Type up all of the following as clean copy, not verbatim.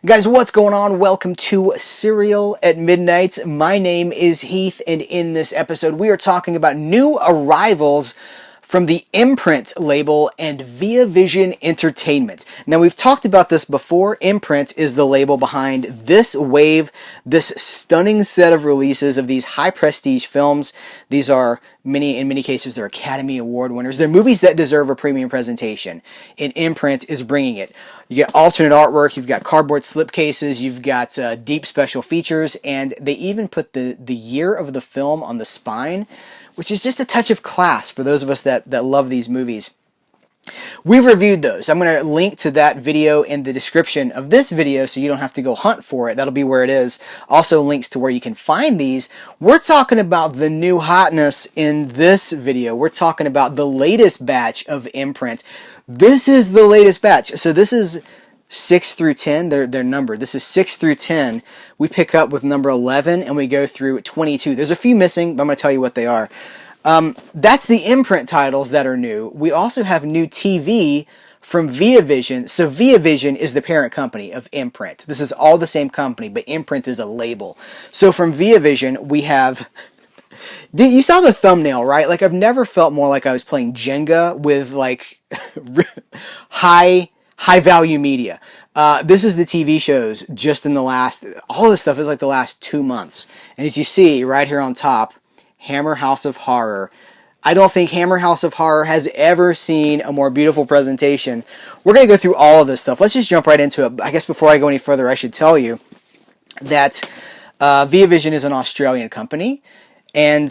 Guys, what's going on? Welcome to Serial at Midnight. My name is Heath, and in this episode we are talking about new arrivals from the Imprint label and Via Vision Entertainment. Now, we've talked about this before. Imprint is the label behind this wave, this stunning set of releases of these high prestige films. These are in many cases, they're Academy Award winners. They're movies that deserve a premium presentation, and Imprint is bringing it. You get alternate artwork, you've got cardboard slipcases, you've got deep special features, and they even put the year of the film on the spine, which is just a touch of class for those of us that love these movies. We've reviewed those. I'm going to link to that video in the description of this video so you don't have to go hunt for it. That'll be where it is. Also links to where you can find these. We're talking about the new hotness in this video. We're talking about the latest batch of Imprint. This is the latest batch. So this is 6 through 10. They're numbered. This is 6 through 10. We pick up with number 11 and we go through 22. There's a few missing, but I'm going to tell you what they are. That's the Imprint titles that are new. We also have new TV from Via Vision. So Via Vision is the parent company of Imprint. This is all the same company, but Imprint is a label. So from Via Vision, we have... You saw the thumbnail, right? Like, I've never felt more like I was playing Jenga with, like, high value media. This is the TV shows just in the last... All this stuff is like the last 2 months. And as you see right here on top, Hammer House of Horror. I don't think Hammer House of Horror has ever seen a more beautiful presentation. We're going to go through all of this stuff. Let's just jump right into it. I guess before I go any further, I should tell you that Via Vision is an Australian company, and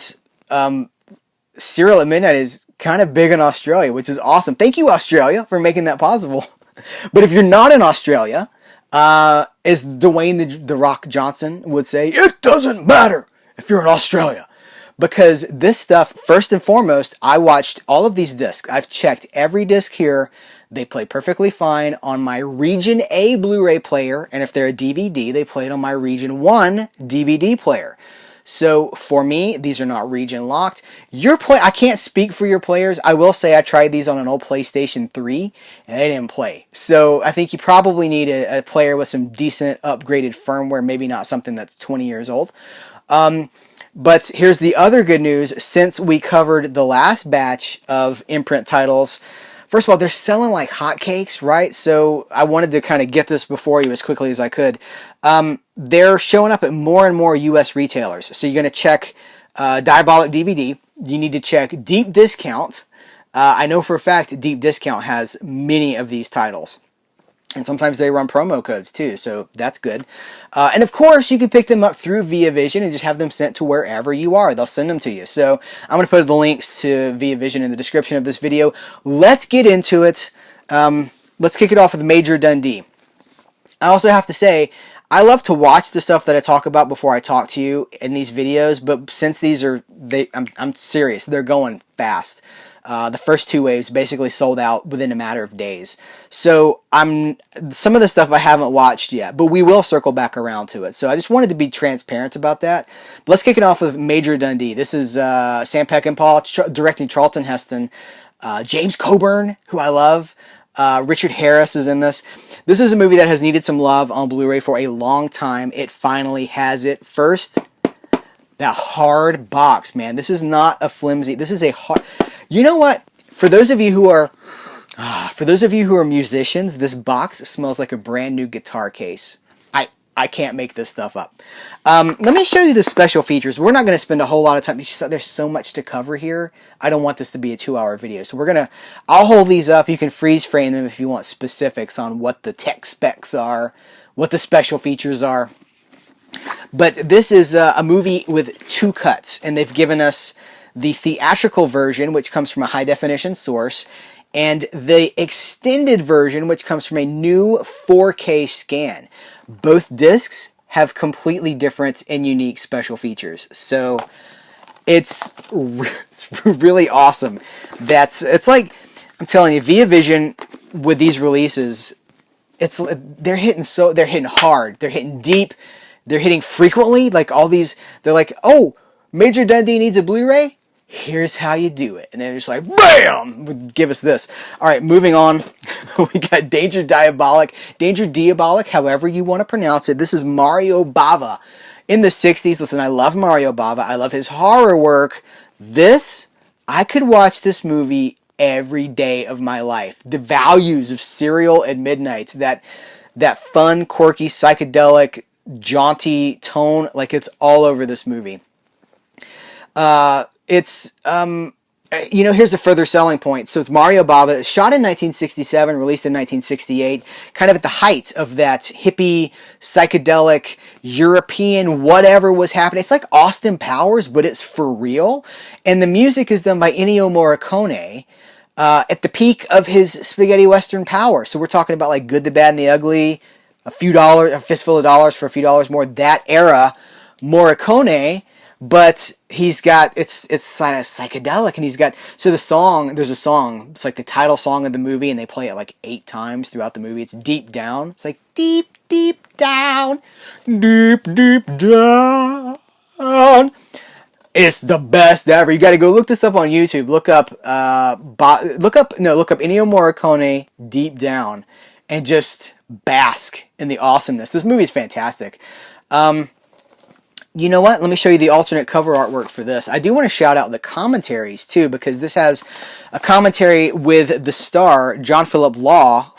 Serial at Midnight is kind of big in Australia, which is awesome. Thank you, Australia, for making that possible. But if you're not in Australia, as Dwayne the Rock Johnson would say, it doesn't matter if you're in Australia. Because this stuff, first and foremost, I watched all of these discs. I've checked every disc here. They play perfectly fine on my Region A Blu-ray player. And if they're a DVD, they play it on my Region 1 DVD player. So for me, these are not region locked. I can't speak for your players. I will say I tried these on an old PlayStation 3 and they didn't play. So I think you probably need a player with some decent upgraded firmware, maybe not something that's 20 years old. But here's the other good news. Since we covered the last batch of Imprint titles, first of all, they're selling like hotcakes, right? So I wanted to kind of get this before you as quickly as I could. They're showing up at more and more U.S. retailers. So you're going to check Diabolic DVD. You need to check Deep Discount. I know for a fact Deep Discount has many of these titles. And sometimes they run promo codes too, so that's good. And of course, you can pick them up through Via Vision and just have them sent to wherever you are. They'll send them to you. So I'm going to put the links to Via Vision in the description of this video. Let's get into it. Let's kick it off with Major Dundee. I also have to say, I love to watch the stuff that I talk about before I talk to you in these videos, but since these are, I'm serious, they're going fast. The first 2 waves basically sold out within a matter of days. So some of the stuff I haven't watched yet, but we will circle back around to it. So I just wanted to be transparent about that. But let's kick it off with Major Dundee. This is Sam Peckinpah directing Charlton Heston. James Coburn, who I love. Richard Harris is in this. This is a movie that has needed some love on Blu-ray for a long time. It finally has it. First, that hard box, man. This is not a flimsy. This is a hard... You know what? For those of you who are musicians, this box smells like a brand new guitar case. I can't make this stuff up. Let me show you the special features. We're not going to spend a whole lot of time. There's so much to cover here. I don't want this to be a 2-hour video. So I'll hold these up. You can freeze frame them if you want specifics on what the tech specs are, what the special features are. But this is a movie with 2 cuts, and they've given us the theatrical version, which comes from a high-definition source, and the extended version, which comes from a new 4K scan. Both discs have completely different and unique special features. So it's really awesome. It's like, I'm telling you, Via Vision with these releases, they're hitting hard, they're hitting deep, they're hitting frequently. Like all these, they're like, oh, Major Dundee needs a Blu-ray? here's how you do it. And then it's like, bam, give us this. All right, moving on. We got Danger Diabolic, however you want to pronounce it. This is Mario Bava in the 60s. Listen, I love Mario Bava. I love his horror work. I could watch this movie every day of my life. The values of Serial at Midnight, that fun, quirky, psychedelic, jaunty tone, like it's all over this movie. Here's a further selling point. So it's Mario Bava, shot in 1967, released in 1968, kind of at the height of that hippie, psychedelic, European, whatever was happening. It's like Austin Powers, but it's for real. And the music is done by Ennio Morricone at the peak of his spaghetti western power. So we're talking about like Good, the Bad, and the Ugly, a fistful of dollars for a few dollars more. That era Morricone. But he's got, it's kind of psychedelic, and there's a song, it's like the title song of the movie, and they play it like 8 times throughout the movie. It's Deep Down. It's like, deep, deep down, deep, deep down. It's the best ever. You got to go look this up on YouTube. Look up Ennio Morricone, Deep Down, and just bask in the awesomeness. This movie is fantastic. You know what? Let me show you the alternate cover artwork for this. I do want to shout out the commentaries, too, because this has a commentary with the star, John Philip Law,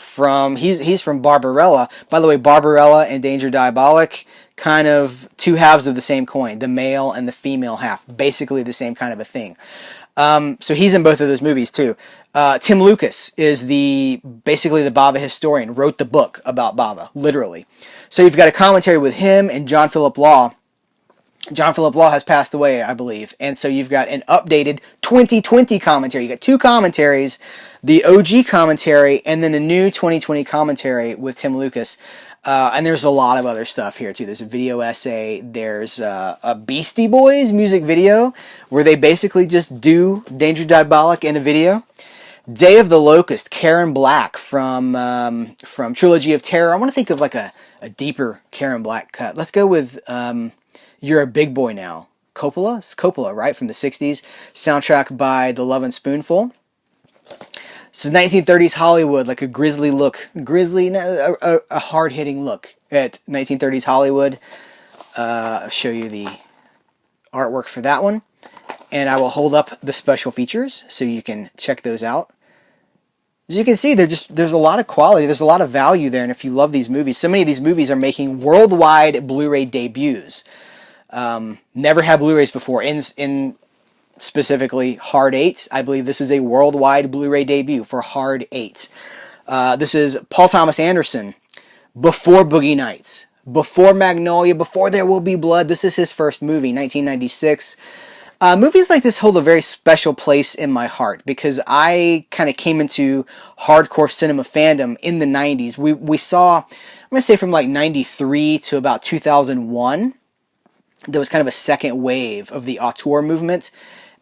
he's from Barbarella. By the way, Barbarella and Danger Diabolic, kind of two halves of the same coin, the male and the female half, basically the same kind of a thing. So he's in both of those movies, too. Tim Lucas is basically the Bava historian, wrote the book about Bava, literally. So you've got a commentary with him and John Philip Law. John Philip Law has passed away, I believe. And so you've got an updated 2020 commentary. You got 2 commentaries, the OG commentary and then a new 2020 commentary with Tim Lucas. And there's a lot of other stuff here, too. There's a video essay. There's a Beastie Boys music video where they basically just do Danger Diabolic in a video. Day of the Locust, Karen Black from Trilogy of Terror. I want to think of like a deeper Karen Black cut. Let's go with... You're a Big Boy Now. Coppola? It's Coppola, right? From the 60s. Soundtrack by The Lovin' Spoonful. This is 1930s Hollywood, like a grisly look. A hard-hitting look at 1930s Hollywood. I'll show you the artwork for that one. And I will hold up the special features so you can check those out. As you can see, there's a lot of quality. There's a lot of value there. And if you love these movies, so many of these movies are making worldwide Blu-ray debuts. Never had Blu-rays before. In specifically Hard 8, I believe this is a worldwide Blu-ray debut for Hard 8. This is Paul Thomas Anderson, before Boogie Nights, before Magnolia, before There Will Be Blood. This is his first movie, 1996. Movies like this hold a very special place in my heart because I kind of came into hardcore cinema fandom in the 90s. We saw, I'm going to say from like 93 to about 2001, there was kind of a second wave of the auteur movement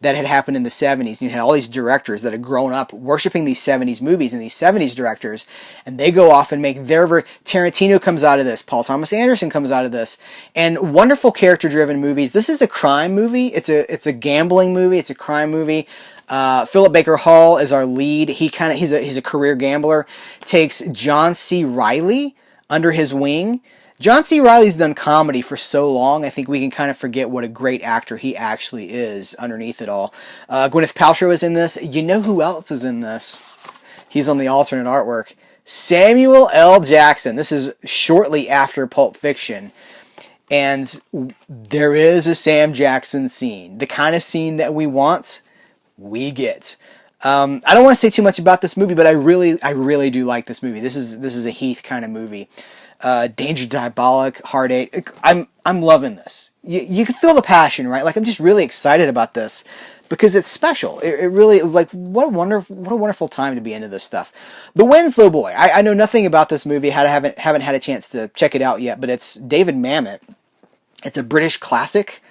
that had happened in the 70s. And you had all these directors that had grown up worshiping these 70s movies and these 70s directors, and they go off and make their... Tarantino comes out of this. Paul Thomas Anderson comes out of this. And wonderful character-driven movies. This is a crime movie. It's a gambling movie. It's a crime movie. Philip Baker Hall is our lead. He's a career gambler. Takes John C. Reilly under his wing. John C. Reilly's done comedy for so long, I think we can kind of forget what a great actor he actually is underneath it all. Gwyneth Paltrow is in this. You know who else is in this? He's on the alternate artwork. Samuel L. Jackson. This is shortly after Pulp Fiction. And there is a Sam Jackson scene. The kind of scene that we want, we get. I don't want to say too much about this movie, but I really do like this movie. This is a Heath kind of movie. Danger Diabolic, Hard 8. I'm loving this. You can feel the passion, right? Like I'm just really excited about this because it's special. It really, like, what a wonderful time to be into this stuff. The Winslow Boy. I know nothing about this movie. Haven't had a chance to check it out yet, but it's David Mamet. It's a British classic.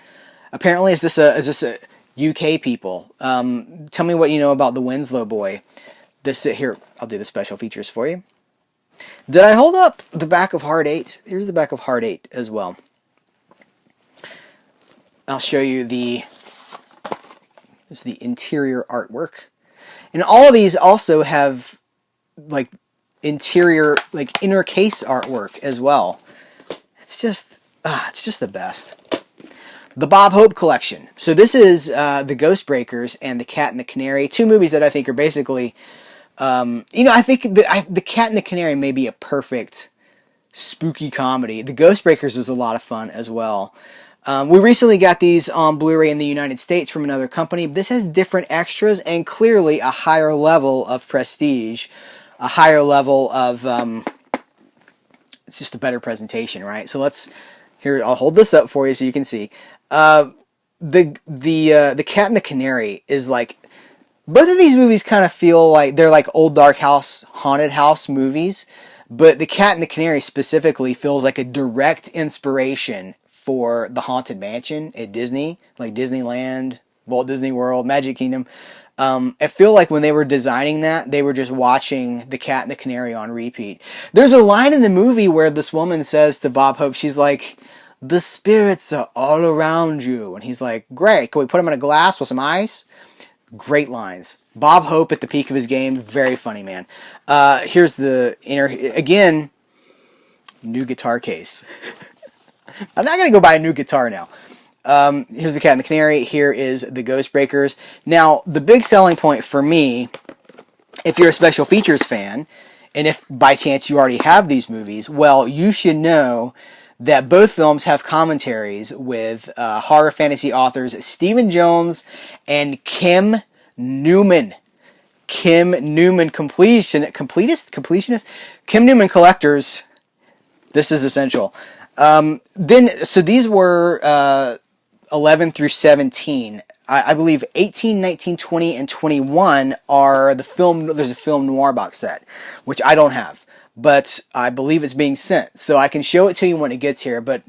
Apparently, is this a UK people? Tell me what you know about The Winslow Boy. Here, I'll do the special features for you. Did I hold up the back of Hard 8? Here's the back of Hard 8 as well. I'll show you the There's the interior artwork. And all of these also have like interior, like inner case artwork as well. It's just the best. The Bob Hope Collection. So this is The Ghost Breakers and The Cat and the Canary. Two movies that I think are basically, I think The Cat and the Canary may be a perfect spooky comedy. The Ghost Breakers is a lot of fun as well. We recently got these on Blu-ray in the United States from another company. This has different extras and clearly a higher level of prestige, a higher level of, it's just a better presentation, right? So here, I'll hold this up for you so you can see. The Cat and the Canary is like, both of these movies kind of feel like they're like old dark house, haunted house movies, but The Cat and the Canary specifically feels like a direct inspiration for the Haunted Mansion at Disney, like Disneyland, Walt Disney World, Magic Kingdom. I feel like when they were designing that, they were just watching The Cat and the Canary on repeat. There's a line in the movie where this woman says to Bob Hope, she's like, "The spirits are all around you." And he's like, "Great, can we put them in a glass with some ice?" Great lines. Bob Hope at the peak of his game, very funny, man. Here's the again, new guitar case. I'm not going to go buy a new guitar now. Here's The Cat and the Canary. Here is The Ghost Breakers. Now, the big selling point for me, if you're a special features fan, and if by chance you already have these movies, well, you should know that both films have commentaries with horror fantasy authors Stephen Jones and Kim Newman. Kim Newman, completionist? Kim Newman collectors. This is essential. So these were 11 through 17. I believe 18, 19, 20, and 21 are the film. There's a film noir box set, which I don't have, but I believe it's being sent, so I can show it to you when it gets here. But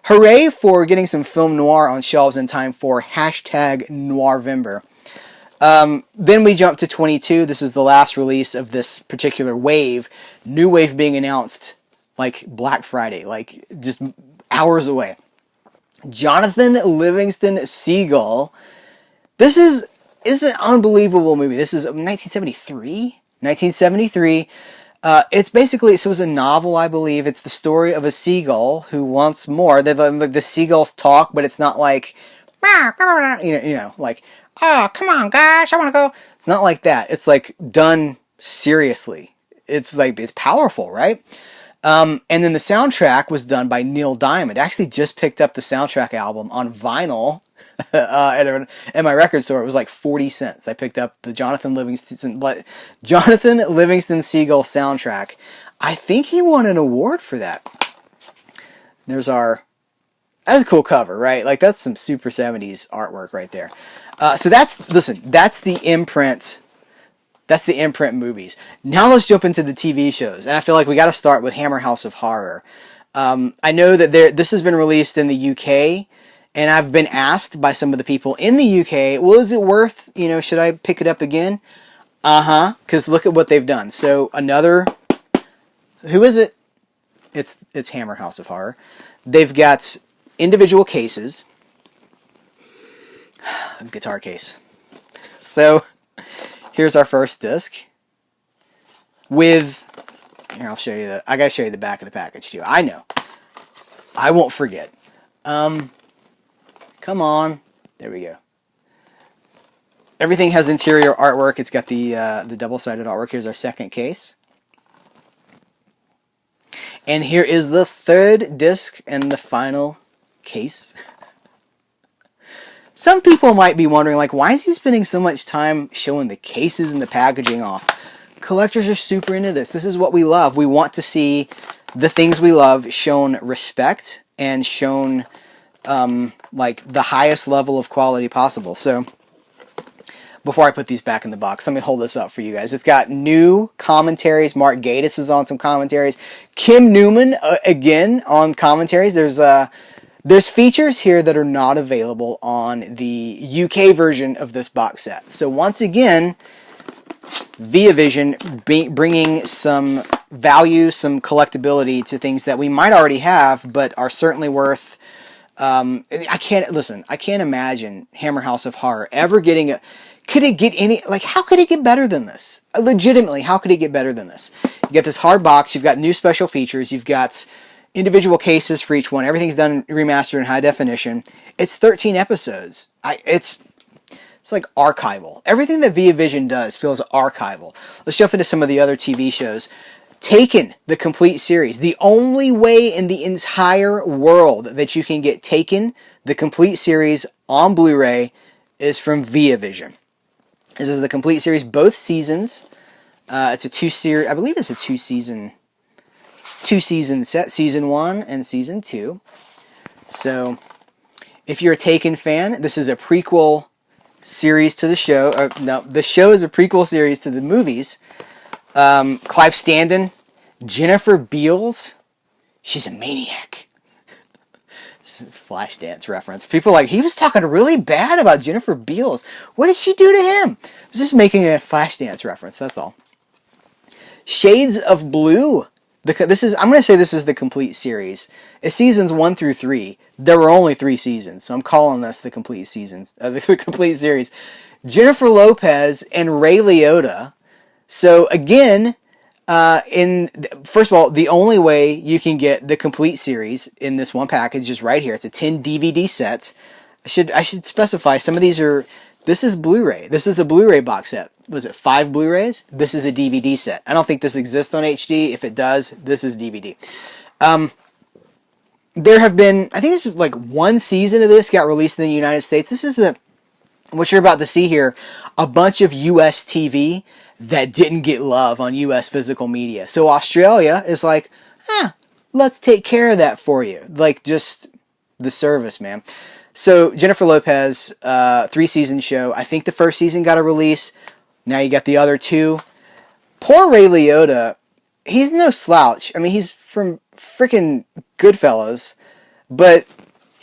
hooray for getting some film noir on shelves in time for #Noirvember. Then we jump to 22. This is the last release of this particular wave. New wave being announced like Black Friday, like just hours away. Jonathan Livingston Seagull. This is an unbelievable movie. This is 1973. 1973. It's basically, so it's a novel, I believe. It's the story of a seagull who wants more. The seagulls talk, but it's not like, like, "Oh, come on, guys, I want to go." It's not like that. It's like done seriously. It's like, it's powerful, right? And then the soundtrack was done by Neil Diamond. I actually just picked up the soundtrack album on vinyl at my record store. It was like 40 cents. I picked up the Jonathan Livingston Seagull soundtrack. I think he won an award for that. That's a cool cover, right? Like, that's some super 70s artwork right there. So that's the Imprint. That's the Imprint movies. Now let's jump into the TV shows. And I feel like we got to start with Hammer House of Horror. I know that this has been released in the UK, and I've been asked by some of the people in the UK, well, is it worth, should I pick it up again? Because look at what they've done. So who is it? It's Hammer House of Horror. They've got individual cases. Guitar case. So here's our first disc with, here, I'll show you I gotta show you the back of the package too. I know. I won't forget. Come on. There we go. Everything has interior artwork. It's got the double-sided artwork. Here's our second case. And here is the third disc and the final case. Some people might be wondering, like, why is he spending so much time showing the cases and the packaging off? Collectors are super into this. This is what we love. We want to see the things we love shown respect and shown like the highest level of quality possible. So before I put these back in the box, let me hold this up for you guys. It's got new commentaries. Mark Gatiss is on some commentaries. Kim Newman again on commentaries. There's features here that are not available on the UK version of this box set. So once again, ViaVision bringing some value, some collectability to things that we might already have, but are certainly worth I can't imagine Hammer House of Horror ever getting a... Could it get any... Like, how could it get better than this? Legitimately, how could it get better than this? You get this hard box, you've got new special features, you've got individual cases for each one, everything's done remastered in high definition. It's 13 episodes. It's like archival. Everything that Via Vision does feels archival. Let's jump into some of the other TV shows. Taken, the complete series. The only way in the entire world that you can get Taken, the complete series, on Blu-ray is from Via Vision. This is the complete series, both seasons. It's a two-series, I believe it's a two-season set, season 1 and season 2. So, if you're a Taken fan, this is a prequel series to the show. No, the show is a prequel series to the movies. Clive Standen, Jennifer Beals, she's a maniac. Flashdance reference. People are like, he was talking really bad about Jennifer Beals. What did she do to him? I was just making a Flashdance reference, that's all. Shades of Blue. I'm going to say this is the complete series. It's seasons 1 through 3. There were only 3 seasons, so I'm calling this the complete seasons, the complete series. Jennifer Lopez and Ray Liotta. So again, first of all, the only way you can get the complete series in this one package is right here. It's a 10 DVD set. I should specify some of these are. This is Blu-ray. This is a Blu-ray box set. Was it 5 Blu-rays? This is a DVD set. I don't think this exists on HD. If it does, this is DVD. There have been, I think this is like 1 season of this got released in the United States. This is what you're about to see here, a bunch of US TV that didn't get love on US physical media. So Australia is like, let's take care of that for you. Like, just the service, man. So Jennifer Lopez, 3-season show. I think the first season got a release. Now you got the other 2. Poor Ray Liotta, he's no slouch. I mean, he's from freaking Goodfellas, but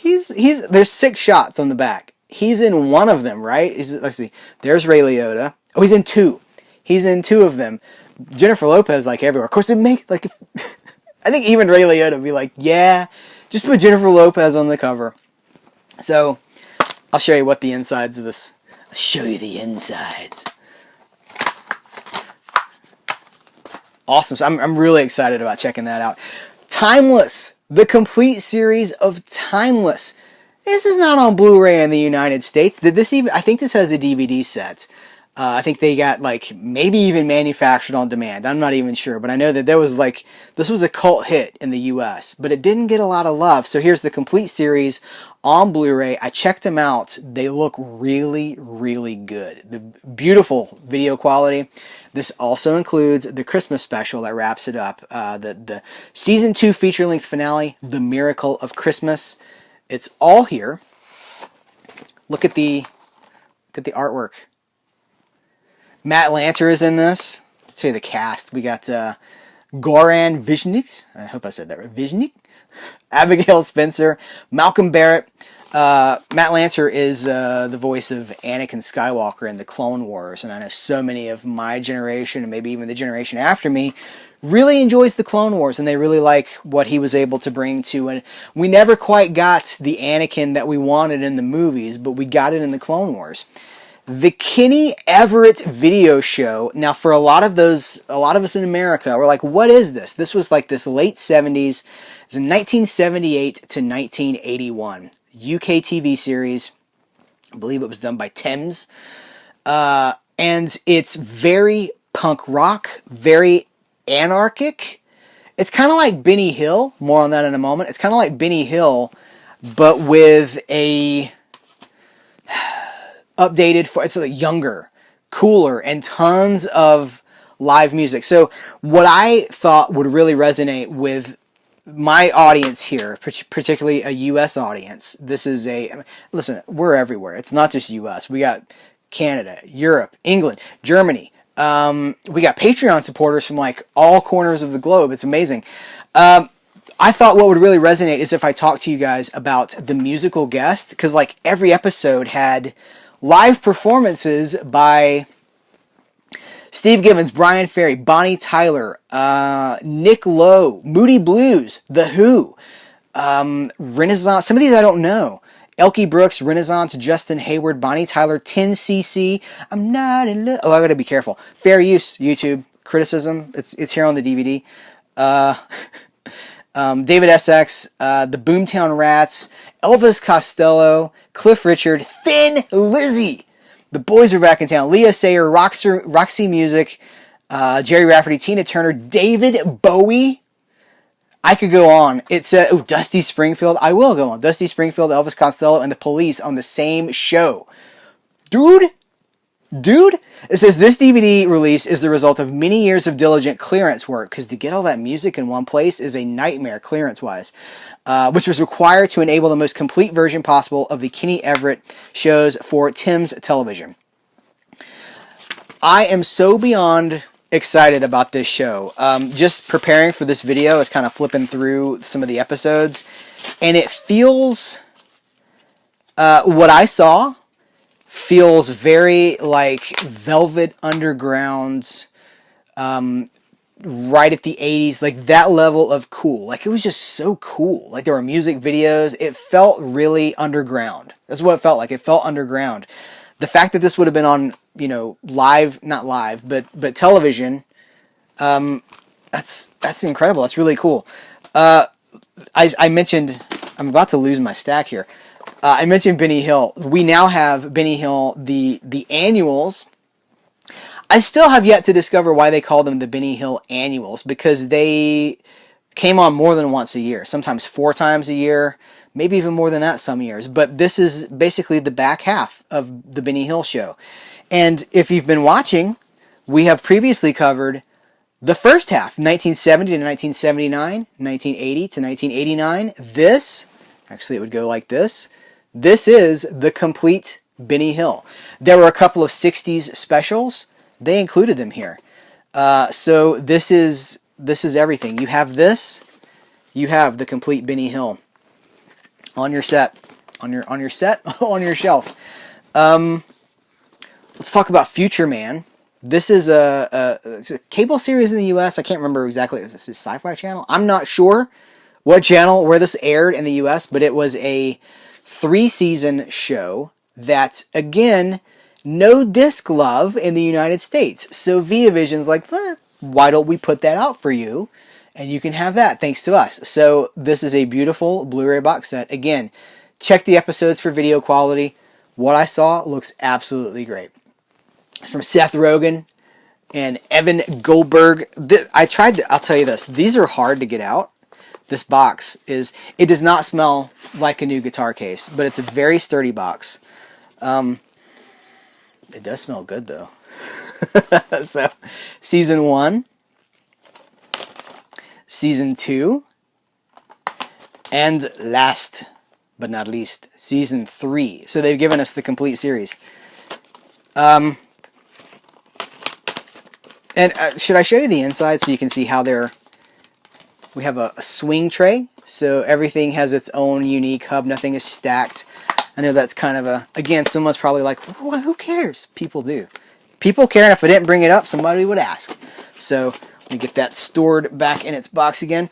there's 6 shots on the back. He's in one of them, right? Let's see. There's Ray Liotta. Oh, he's in 2. He's in 2 of them. Jennifer Lopez, like, everywhere. Of course, I think even Ray Liotta would be like, yeah, just put Jennifer Lopez on the cover. So, I'll show you what the insides of this... I'll show you the insides. Awesome. So I'm really excited about checking that out. Timeless. The complete series of Timeless. This is not on Blu-ray in the United States. I think this has a DVD set. I think they got, like, maybe even manufactured on demand. I'm not even sure, but I know that this was a cult hit in the US, but it didn't get a lot of love. So here's the complete series on Blu-ray. I checked them out. They look really, really good. The beautiful video quality. This also includes the Christmas special that wraps it up. The season 2 feature-length finale, The Miracle of Christmas. It's all here. Look at the artwork. Matt Lanter is in this. Let's say the cast. We got Goran Visnik. I hope I said that right. Visnik. Abigail Spencer. Malcolm Barrett. Matt Lanter is the voice of Anakin Skywalker in the Clone Wars. And I know so many of my generation, and maybe even the generation after me, really enjoys the Clone Wars. And they really like what he was able to bring to. And we never quite got the Anakin that we wanted in the movies, but we got it in the Clone Wars. The Kenny Everett Video Show. Now, for a lot of us in America, we're like, what is this? This was like this late 70s. It was in 1978 to 1981. UK TV series. I believe it was done by Thames. And it's very punk rock, very anarchic. It's kind of like Benny Hill. More on that in a moment. It's kind of like Benny Hill, but with a... updated for it's like younger, cooler, and tons of live music. So what I thought would really resonate with my audience here, particularly a US audience, listen, we're everywhere. It's not just US. We got Canada, Europe, England, Germany. We got Patreon supporters from like all corners of the globe. It's amazing. I thought what would really resonate is if I talked to you guys about the musical guest, because like every episode had live performances by Steve Gibbons, Brian Ferry, Bonnie Tyler, Nick Lowe, Moody Blues, The Who, Renaissance. Some of these I don't know. Elkie Brooks, Renaissance, Justin Hayward, Bonnie Tyler, 10cc. I'm not in love. Oh, I gotta be careful. Fair use, YouTube. Criticism. It's here on the DVD. David Essex, the Boomtown Rats, Elvis Costello, Cliff Richard, Thin Lizzy. The Boys Are Back in Town. Leo Sayer, Roxy Music, Jerry Rafferty, Tina Turner, David Bowie. I could go on. It said, Dusty Springfield. I will go on. Dusty Springfield, Elvis Costello, and the Police on the same show. Dude. It says, this DVD release is the result of many years of diligent clearance work, because to get all that music in one place is a nightmare clearance-wise, which was required to enable the most complete version possible of the Kenny Everett shows for Tim's Television. I am so beyond excited about this show. Just preparing for this video, I was kind of flipping through some of the episodes, and it feels, what I saw feels very like Velvet Underground, right at the 80s, like that level of cool. Like, it was just so cool. Like, there were music videos. It felt really underground. That's what it felt like. It felt underground. The fact that this would have been on, live, not live, but television, that's incredible. That's really cool. I mentioned, I'm about to lose my stack here. I mentioned Benny Hill. We now have Benny Hill, the annuals. I still have yet to discover why they call them the Benny Hill annuals, because they came on more than once a year, sometimes 4 times a year, maybe even more than that some years. But this is basically the back half of the Benny Hill show. And if you've been watching, we have previously covered the first half, 1970 to 1979, 1980 to 1989. This, actually it would go like this. This is the complete Benny Hill. There were a couple of 60s specials. They included them here. So this is everything. You have this. You have the complete Benny Hill on your set, on your shelf. Let's talk about Future Man. This is it's a cable series in the U.S. I can't remember exactly. Is this a Sci-Fi Channel? I'm not sure what channel where this aired in the U.S., but it was a 3-season show that, again, no disc love in the United States. So ViaVision's like, why don't we put that out for you? And you can have that thanks to us. So this is a beautiful Blu-ray box set. Again, check the episodes for video quality. What I saw looks absolutely great. It's from Seth Rogen and Evan Goldberg. I'll tell you this, these are hard to get out. This box it does not smell like a new guitar case, but it's a very sturdy box. It does smell good though. So, season 1, season 2, and last but not least, season 3. So they've given us the complete series. And should I show you the inside so you can see how we have a swing tray, so everything has its own unique hub. Nothing is stacked. I know that's kind of again, someone's probably like, well, who cares? People do. People care, and if I didn't bring it up, somebody would ask. So let me get that stored back in its box again.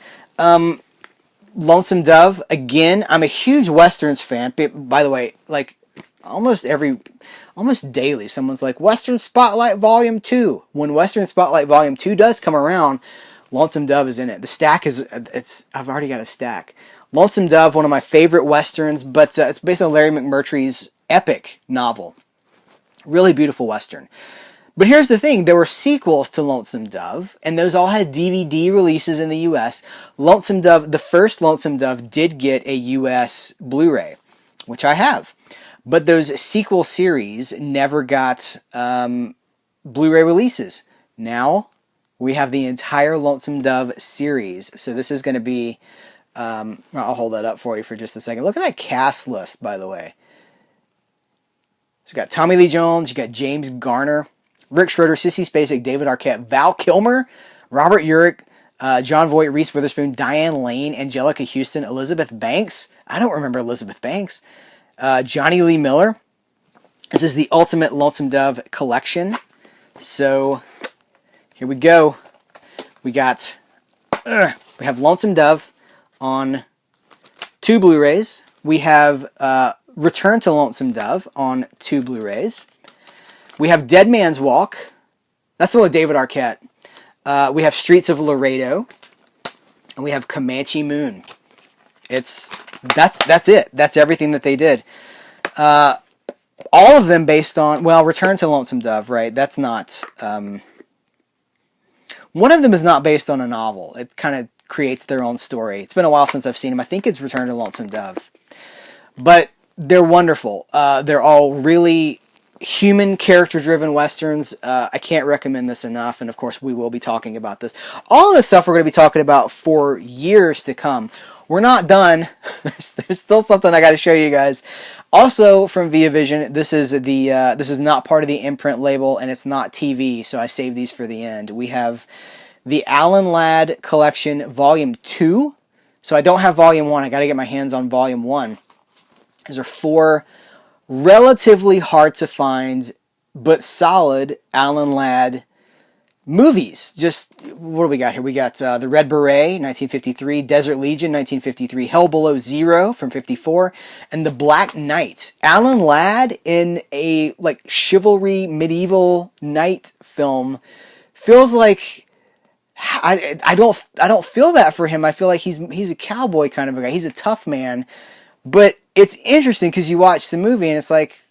Lonesome Dove, again, I'm a huge Westerns fan. By the way, like almost daily, someone's like, Western Spotlight Volume 2. When Western Spotlight Volume 2 does come around, Lonesome Dove is in it. The stack I've already got a stack. Lonesome Dove, one of my favorite Westerns, but it's based on Larry McMurtry's epic novel. Really beautiful Western. But here's the thing, there were sequels to Lonesome Dove, and those all had DVD releases in the U.S. Lonesome Dove, the first Lonesome Dove did get a U.S. Blu-ray, which I have. But those sequel series never got Blu-ray releases. Now, we have the entire Lonesome Dove series. So this is going to be, I'll hold that up for you for just a second. Look at that cast list, by the way. So you got Tommy Lee Jones, you got James Garner, Rick Schroeder, Sissy Spacek, David Arquette, Val Kilmer, Robert Urich, John Voight, Reese Witherspoon, Diane Lane, Angelica Houston, Elizabeth Banks. I don't remember Elizabeth Banks. Johnny Lee Miller. This is the Ultimate Lonesome Dove Collection. So here we go. We have Lonesome Dove on 2 Blu-rays. We have Return to Lonesome Dove on 2 Blu-rays. We have Dead Man's Walk. That's the one with David Arquette. We have Streets of Laredo. And we have Comanche Moon. That's it. That's everything that they did. All of them based on, well, Return to Lonesome Dove, right? That's not... one of them is not based on a novel. It kind of creates their own story. It's been a while since I've seen them. I think it's Return to Lonesome Dove. But they're wonderful. They're all really human, character-driven westerns. I can't recommend this enough, and of course we will be talking about this. All of this stuff we're going to be talking about for years to come. We're not done. There's still something I got to show you guys. Also from ViaVision, this is not part of the Imprint label, and it's not TV, so I saved these for the end. We have the Alan Ladd Collection Volume 2. So I don't have Volume 1. I got to get my hands on Volume 1. These are 4 relatively hard to find but solid Alan Ladd movies. Just, what do we got here? We got The Red Beret, 1953, Desert Legion, 1953, Hell Below Zero from 54, and The Black Knight. Alan Ladd in a like chivalry medieval knight film feels like I don't feel that for him. I feel like he's a cowboy kind of a guy. He's a tough man. But it's interesting because you watch the movie and it's like,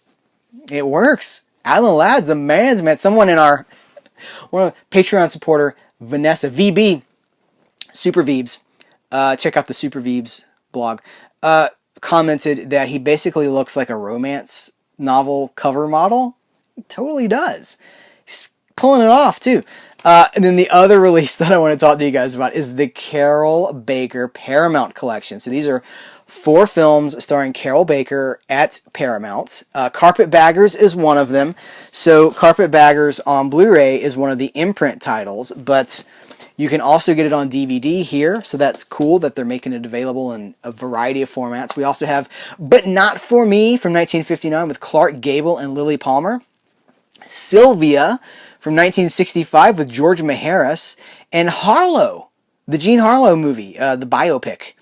it works. Alan Ladd's a man's man. Someone in our one of Patreon supporter, Vanessa VB, Super Veebs, check out the Super Veebs blog, commented that he basically looks like a romance novel cover model. He totally does. He's pulling it off too. And then the other release that I want to talk to you guys about is the Carroll Baker Paramount Collection. So these are 4 films starring Carroll Baker at Paramount. Carpetbaggers is one of them. So Carpetbaggers on Blu-ray is one of the Imprint titles, but you can also get it on DVD here, so that's cool that they're making it available in a variety of formats. We also have But Not For Me from 1959 with Clark Gable and Lily Palmer. Sylvia from 1965 with George Maharis. And Harlow, the Jean Harlow movie, the biopic.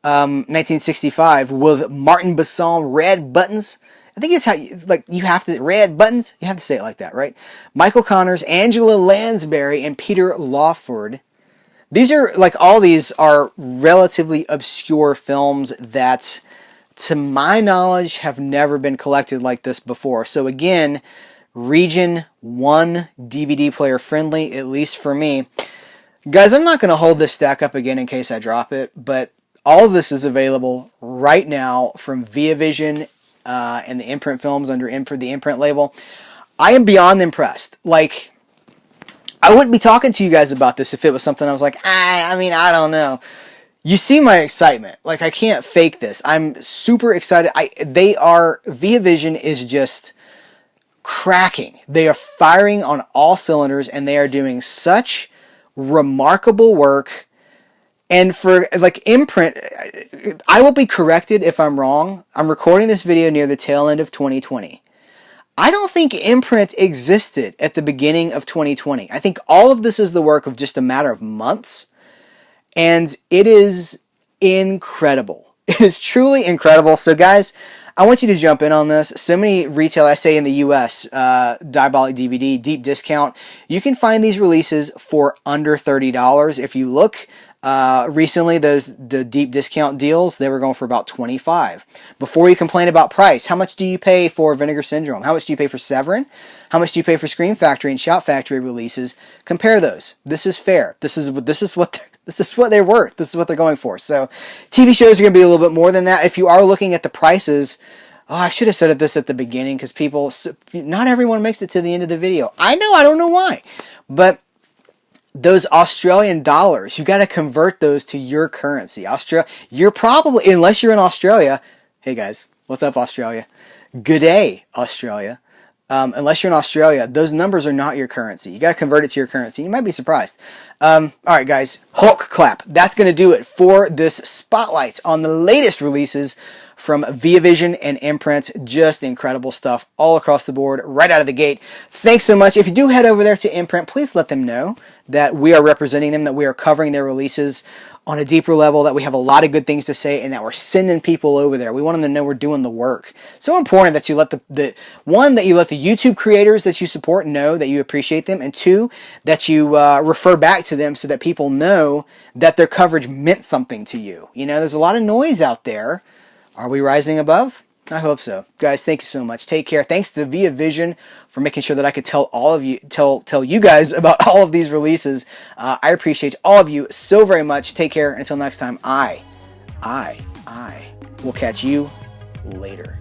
1965 with Martin Besson, Red Buttons. I think it's how you have to, Red Buttons, you have to say it like that, right? Michael Connors, Angela Lansbury, and Peter Lawford. These are, all these are relatively obscure films that, to my knowledge, have never been collected like this before. So again, Region 1 DVD player friendly, at least for me. Guys, I'm not going to hold this stack up again in case I drop it, but all of this is available right now from ViaVision and the Imprint films under the Imprint label. I am beyond impressed. I wouldn't be talking to you guys about this if it was something I was like, I don't know. You see my excitement. I can't fake this. I'm super excited. ViaVision is just cracking. They are firing on all cylinders, and they are doing such remarkable work. And for Imprint, I will be corrected if I'm wrong. I'm recording this video near the tail end of 2020. I don't think Imprint existed at the beginning of 2020. I think all of this is the work of just a matter of months. And it is incredible. It is truly incredible. So guys, I want you to jump in on this. So many retail, I say in the US, Diabolic DVD, deep discount. You can find these releases for under $30. If you look recently, the deep discount deals, they were going for about $25. Before you complain about price, how much do you pay for Vinegar Syndrome? How much do you pay for Severin? How much do you pay for Scream Factory and Shout Factory releases? Compare those. This is fair. This is what they're worth. This is what they're going for. So TV shows are going to be a little bit more than that. If you are looking at the prices, I should have said this at the beginning because not everyone makes it to the end of the video. I know, I don't know why. But those Australian dollars, you got to convert those to your currency. You're probably, unless you're in Australia, hey guys, what's up Australia? Good day, Australia. Unless you're in Australia, those numbers are not your currency. You got to convert it to your currency. You might be surprised. All right, guys, Hulk clap. That's going to do it for this spotlight on the latest releases from ViaVision and Imprint. Just incredible stuff all across the board, right out of the gate. Thanks so much. If you do head over there to Imprint, please let them know that we are representing them, that we are covering their releases on a deeper level, that we have a lot of good things to say, and that we're sending people over there. We want them to know we're doing the work. So important that you let the YouTube creators that you support know that you appreciate them, and two, that you refer back to them so that people know that their coverage meant something to you. You know, there's a lot of noise out there. Are we rising above? I hope so. Guys, thank you so much. Take care. Thanks to ViaVision for making sure that I could tell all of you, tell you guys about all of these releases. I appreciate all of you so very much. Take care. Until next time, I will catch you later.